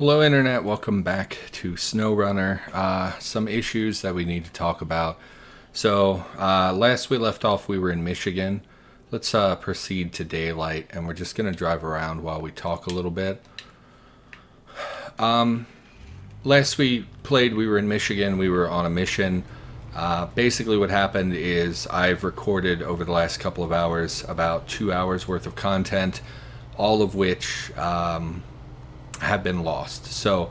Hello Internet, welcome back to SnowRunner. Some issues that we need to talk about. So last we left off we were in Michigan. Let's proceed to daylight and we're just going to drive around while we talk a little bit. Last we played we were in Michigan, we were on a mission. Basically what happened is I've recorded over the last couple of hours about 2 hours worth of content, all of which have been lost. So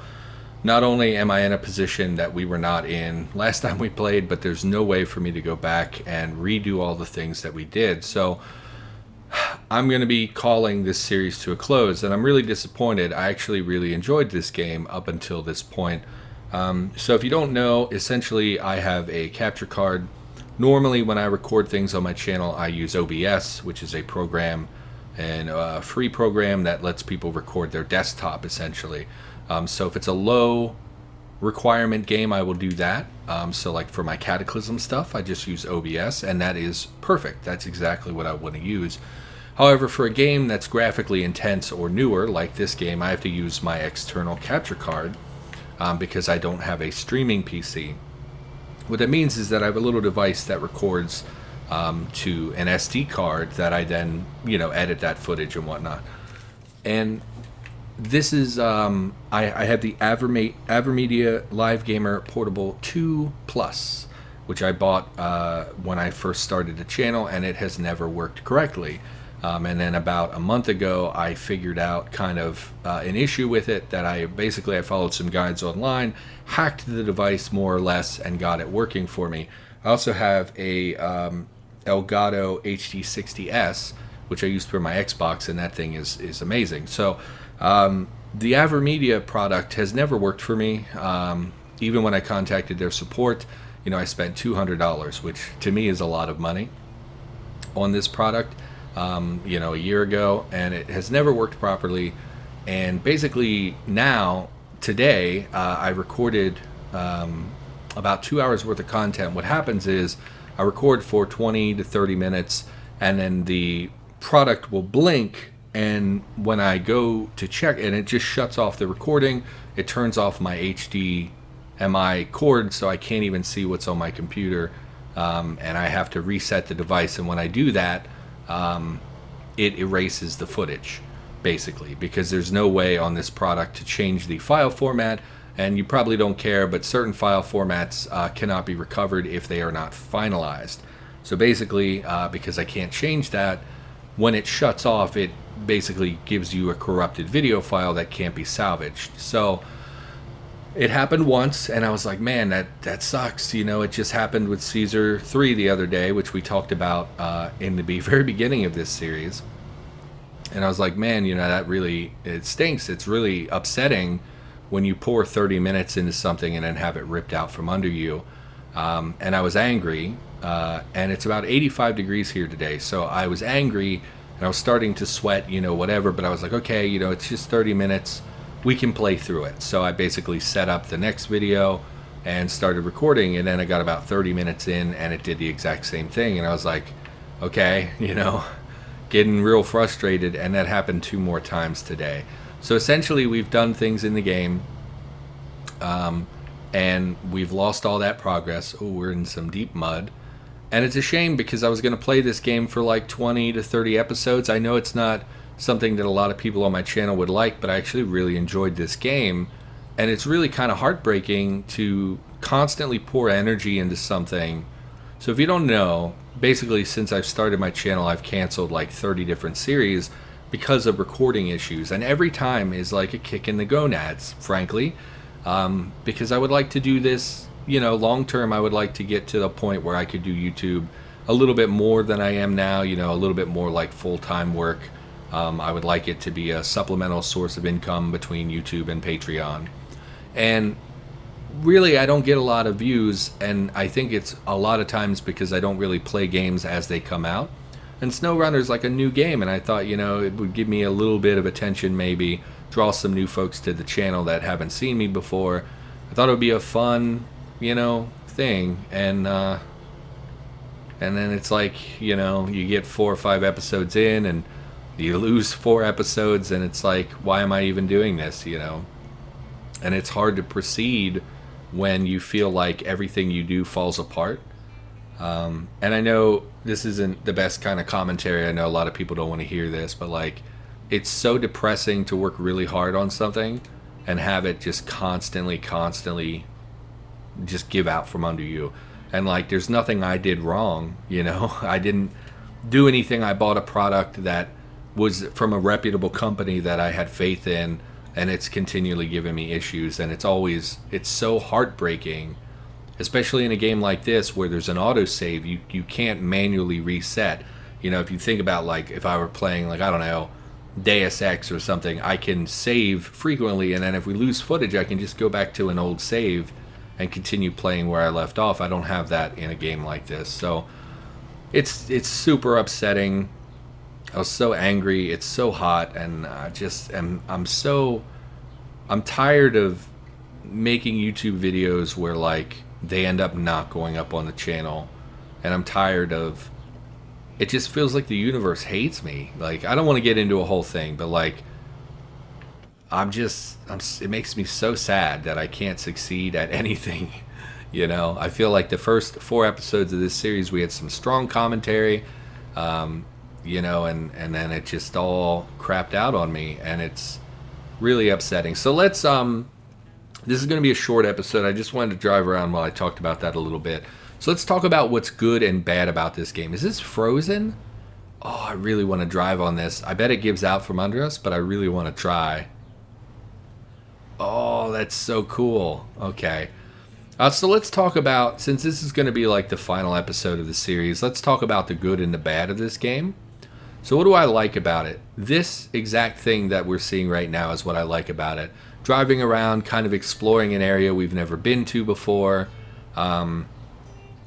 not only am I in a position that we were not in last time we played, but there's no way for me to go back and redo all the things that we did. So I'm going to be calling this series to a close, and I'm really disappointed. I actually really enjoyed this game up until this point. So if you don't know, essentially I have a capture card. Normally when I record things on my channel I use OBS, which is a program and a free program that lets people record their desktop essentially. So if it's a low requirement game I will do that. So like for my Cataclysm stuff I just use OBS and that is perfect. That's exactly what I want to use. However, for a game that's graphically intense or newer like this game, I have to use my external capture card because I don't have a streaming PC. What that means is that I have a little device that records to an SD card that I then, edit that footage and whatnot. And this is, I have the Avermedia Live Gamer Portable 2 Plus, which I bought when I first started the channel, and it has never worked correctly. And then about a month ago, I figured out kind of an issue with it that I followed some guides online, hacked the device more or less, and got it working for me. I also have a Elgato HD60S, which I used for my Xbox, and that thing is amazing. So the Avermedia product has never worked for me. Even when I contacted their support, I spent $200, which to me is a lot of money on this product. A year ago, and it has never worked properly. And basically now, today, I recorded about 2 hours worth of content. What happens is I record for 20 to 30 minutes, and then the product will blink, and when I go to check, and it just shuts off the recording, it turns off my HDMI cord, so I can't even see what's on my computer, and I have to reset the device, and when I do that, it erases the footage, basically, because there's no way on this product to change the file format, and you probably don't care, but certain file formats cannot be recovered if they are not finalized. So basically, because I can't change that, when it shuts off, it basically gives you a corrupted video file that can't be salvaged. So it happened once, and I was like, man, that sucks. It just happened with Caesar 3 the other day, which we talked about in the very beginning of this series. And I was like, man, that really, it stinks. It's really upsetting when you pour 30 minutes into something and then have it ripped out from under you. And I was angry, and it's about 85 degrees here today. So I was angry, and I was starting to sweat, whatever. But I was like, okay, it's just 30 minutes. We can play through it. So I basically set up the next video and started recording, and then I got about 30 minutes in and it did the exact same thing, and I was like, okay, getting real frustrated, and that happened 2 more times today. So essentially we've done things in the game, and we've lost all that progress. Oh, we're in some deep mud, and it's a shame because I was going to play this game for like 20 to 30 episodes. I know it's not something that a lot of people on my channel would like, but I actually really enjoyed this game, and it's really kind of heartbreaking to constantly pour energy into something. So if you don't know, basically since I've started my channel I've canceled like 30 different series because of recording issues, and every time is like a kick in the gonads, frankly, because I would like to do this, long term. I would like to get to the point where I could do YouTube a little bit more than I am now, a little bit more like full-time work. I would like it to be a supplemental source of income between YouTube and Patreon. And really, I don't get a lot of views, and I think it's a lot of times because I don't really play games as they come out. And SnowRunner is like a new game, and I thought, it would give me a little bit of attention, maybe draw some new folks to the channel that haven't seen me before. I thought it would be a fun, thing, and then it's like, you get 4 or 5 episodes in, and you lose 4 episodes, and it's like, why am I even doing this, and it's hard to proceed when you feel like everything you do falls apart. And I know this isn't the best kind of commentary. I know a lot of people don't want to hear this, but like, it's so depressing to work really hard on something and have it just constantly just give out from under you. And like, there's nothing I did wrong, you know. I didn't do anything. I bought a product that was from a reputable company that I had faith in, and it's continually giving me issues. And it's so heartbreaking, especially in a game like this where there's an autosave. You can't manually reset. You know, if you think about, like, if I were playing, like, I don't know, Deus Ex or something, I can save frequently, and then if we lose footage, I can just go back to an old save and continue playing where I left off. I don't have that in a game like this. So it's super upsetting. I was so angry. It's so hot, and I just I'm tired of making YouTube videos where, like, they end up not going up on the channel, and I'm tired of it. Just feels like the universe hates me. Like, I don't want to get into a whole thing, but like, it makes me so sad that I can't succeed at anything. You know, I feel like the first 4 episodes of this series, we had some strong commentary, you know, and then it just all crapped out on me, and it's really upsetting. So let's, this is going to be a short episode. I just wanted to drive around while I talked about that a little bit. So let's talk about what's good and bad about this game. Is this frozen? Oh, I really want to drive on this. I bet it gives out from under us, but I really want to try. Oh, that's so cool. Okay. So let's talk about, since this is going to be like the final episode of the series, let's talk about the good and the bad of this game. So what do I like about it? This exact thing that we're seeing right now is what I like about it. Driving around, kind of exploring an area we've never been to before.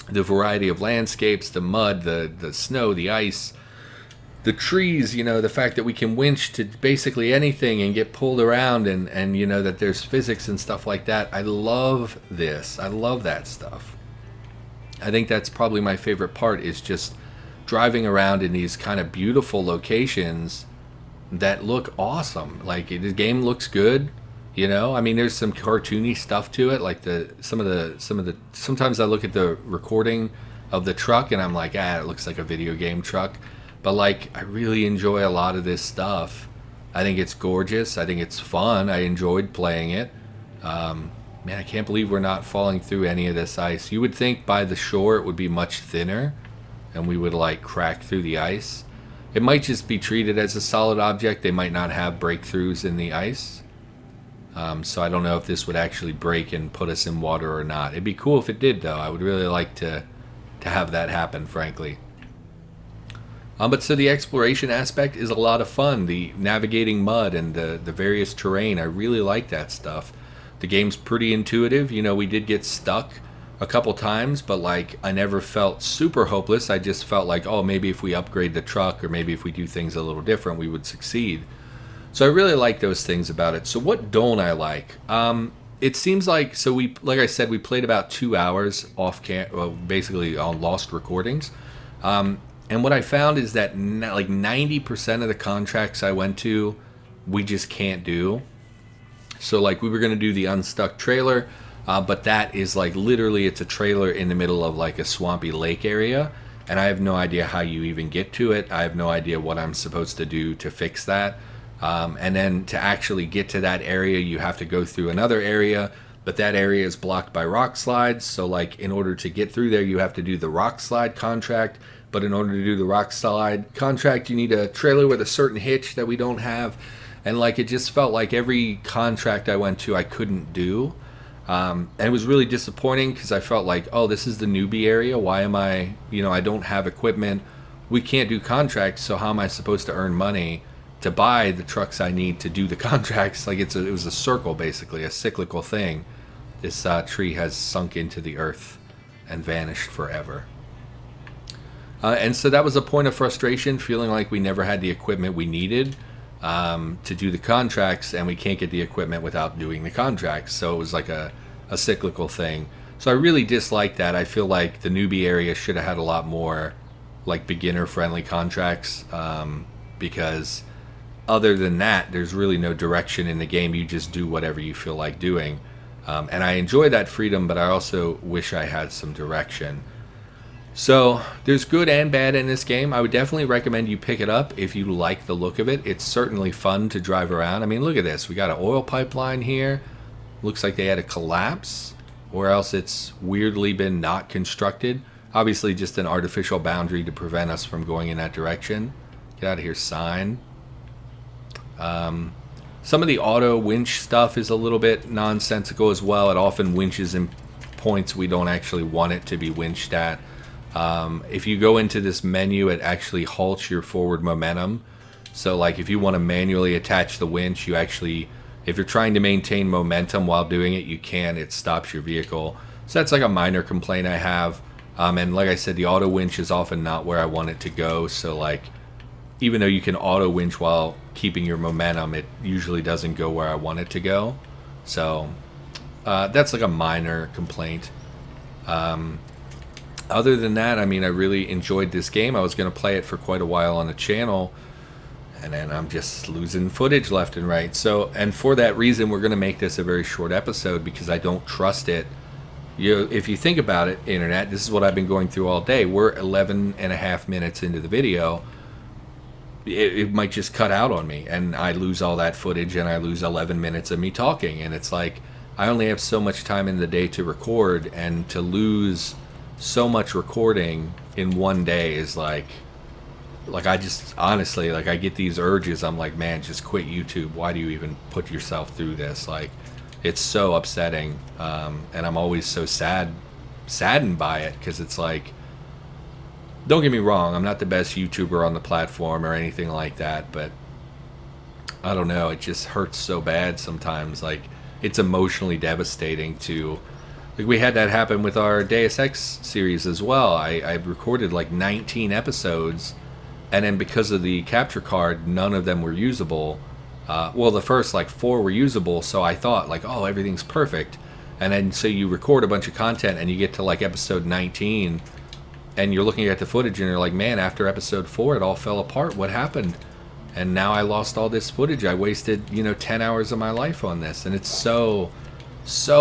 The variety of landscapes, the mud, the snow, the ice, the trees, you know, the fact that we can winch to basically anything and get pulled around, and you know, that there's physics and stuff like that. I love this. I love that stuff. I think that's probably my favorite part, is just driving around in these kind of beautiful locations that look awesome. Like, the game looks good. You know, I mean, there's some cartoony stuff to it, like sometimes I look at the recording of the truck and I'm like, it looks like a video game truck. But like, I really enjoy a lot of this stuff. I think it's gorgeous. I think it's fun. I enjoyed playing it. Man, I can't believe we're not falling through any of this ice. You would think by the shore it would be much thinner and we would like crack through the ice. It might just be treated as a solid object. They might not have breakthroughs in the ice. So I don't know if this would actually break and put us in water or not. It'd be cool if it did, though. I would really like to have that happen, frankly. But so the exploration aspect is a lot of fun. The navigating mud and the various terrain, I really like that stuff. The game's pretty intuitive. You know, we did get stuck a couple times, but like, I never felt super hopeless. I just felt like, oh, maybe if we upgrade the truck, or maybe if we do things a little different, we would succeed. So I really like those things about it. So what don't I like? It seems like, so like I said, we played about 2 hours basically on lost recordings. And what I found is that like 90% of the contracts I went to, we just can't do. So like, we were going to do the unstuck trailer, but that is like, literally, it's a trailer in the middle of like a swampy lake area. And I have no idea how you even get to it. I have no idea what I'm supposed to do to fix that. And then to actually get to that area, you have to go through another area, but that area is blocked by rock slides. So like, in order to get through there, you have to do the rock slide contract. But in order to do the rock slide contract, you need a trailer with a certain hitch that we don't have. And like, it just felt like every contract I went to, I couldn't do. And it was really disappointing, because I felt like, oh, this is the newbie area. Why am I, you know, I don't have equipment. We can't do contracts. So how am I supposed to earn money to buy the trucks I need to do the contracts? Like, it was a circle, basically, a cyclical thing. This tree has sunk into the earth and vanished forever. And so that was a point of frustration, feeling like we never had the equipment we needed to do the contracts, and we can't get the equipment without doing the contracts. So it was like a cyclical thing. So I really dislike that. I feel like the newbie area should have had a lot more like beginner-friendly contracts, because other than that, there's really no direction in the game. You just do whatever you feel like doing. And I enjoy that freedom, but I also wish I had some direction. So there's good and bad in this game. I would definitely recommend you pick it up if you like the look of it. It's certainly fun to drive around. I mean, look at this. We got an oil pipeline here. Looks like they had a collapse, or else it's weirdly been not constructed. Obviously just an artificial boundary to prevent us from going in that direction. Get out of here, sign. Some of the auto winch stuff is a little bit nonsensical as well. It often winches in points we don't actually want it to be winched at. If you go into this menu, it actually halts your forward momentum. So like if you want to manually attach the winch, you actually, if you're trying to maintain momentum while doing it, you can. It stops your vehicle. So that's like a minor complaint I have. And like I said, the auto winch is often not where I want it to go. So like, even though you can auto winch while keeping your momentum, it usually doesn't go where I want it to go. So that's like a minor complaint. Other than that, I mean, I really enjoyed this game. I was going to play it for quite a while on the channel, and then I'm just losing footage left and right. So, and for that reason, we're going to make this a very short episode because I don't trust it. If you think about it, internet, this is what I've been going through all day. We're 11 and a half minutes into the video. It might just cut out on me, and I lose all that footage, and I lose 11 minutes of me talking. And it's like, I only have so much time in the day to record, and to lose so much recording in one day is like I just, honestly, like I get these urges. I'm like, man, just quit YouTube. Why do you even put yourself through this? Like, it's so upsetting. And I'm always so saddened by it, because it's like, don't get me wrong, I'm not the best YouTuber on the platform or anything like that, but I don't know, it just hurts so bad sometimes. Like, it's emotionally devastating to, like, we had that happen with our Deus Ex series as well. I recorded like 19 episodes, and then because of the capture card, none of them were usable. Well, the first like 4 were usable, so I thought like, oh, everything's perfect. And then so you record a bunch of content and you get to like episode 19, and you're looking at the footage and you're like, man, after episode 4 it all fell apart. What happened? And now I lost all this footage. I wasted 10 hours of my life on this, and it's so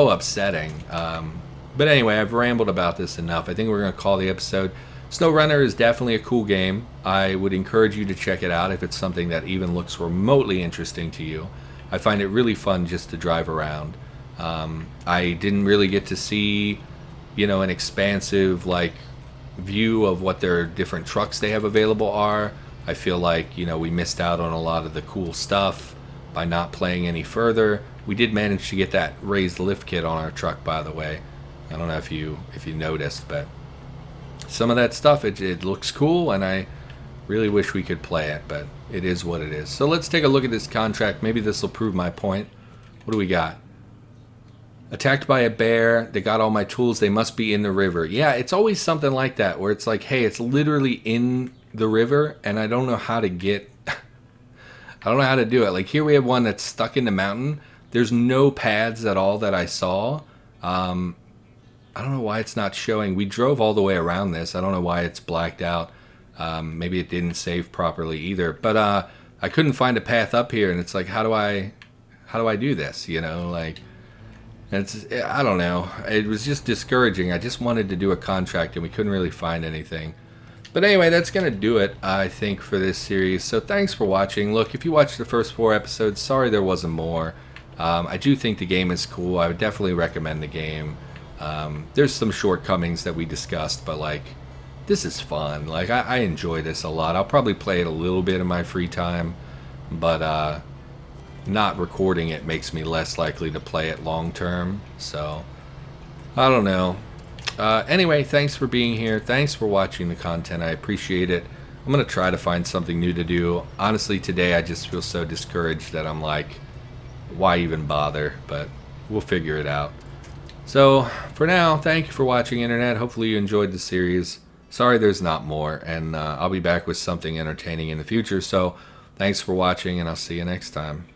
upsetting. But anyway, I've rambled about this enough. I think we're going to call the episode. SnowRunner is definitely a cool game. I would encourage you to check it out if it's something that even looks remotely interesting to you. I find it really fun just to drive around. I didn't really get to see, an expansive like view of what their different trucks they have available are. I feel like, we missed out on a lot of the cool stuff by not playing any further. We did manage to get that raised lift kit on our truck, by the way. I don't know if you noticed, but some of that stuff, it looks cool, and I really wish we could play it, but it is what it is. So let's take a look at this contract. Maybe this will prove my point. What do we got? Attacked by a bear. They got all my tools. They must be in the river. Yeah, it's always something like that, where it's like, hey, it's literally in the river, and I don't know how to get... I don't know how to do it. Like, here we have one that's stuck in the mountain. There's no paths at all that I saw. I don't know why it's not showing. We drove all the way around this. I don't know why it's blacked out. Maybe it didn't save properly either. But I couldn't find a path up here, and it's like, how do I do this? Like, I don't know. It was just discouraging. I just wanted to do a contract, and we couldn't really find anything. But anyway, that's going to do it, I think, for this series. So thanks for watching. Look, if you watched the first 4 episodes, sorry there wasn't more. I do think the game is cool. I would definitely recommend the game. There's some shortcomings that we discussed, but like, this is fun. Like, I enjoy this a lot. I'll probably play it a little bit in my free time, but not recording it makes me less likely to play it long term. So I don't know. Anyway, thanks for being here. Thanks for watching the content. I appreciate it. I'm going to try to find something new to do. Honestly, today I just feel so discouraged that I'm like, why even bother? But we'll figure it out. So for now, thank you for watching, internet. Hopefully you enjoyed the series. Sorry there's not more, and I'll be back with something entertaining in the future. So thanks for watching, and I'll see you next time.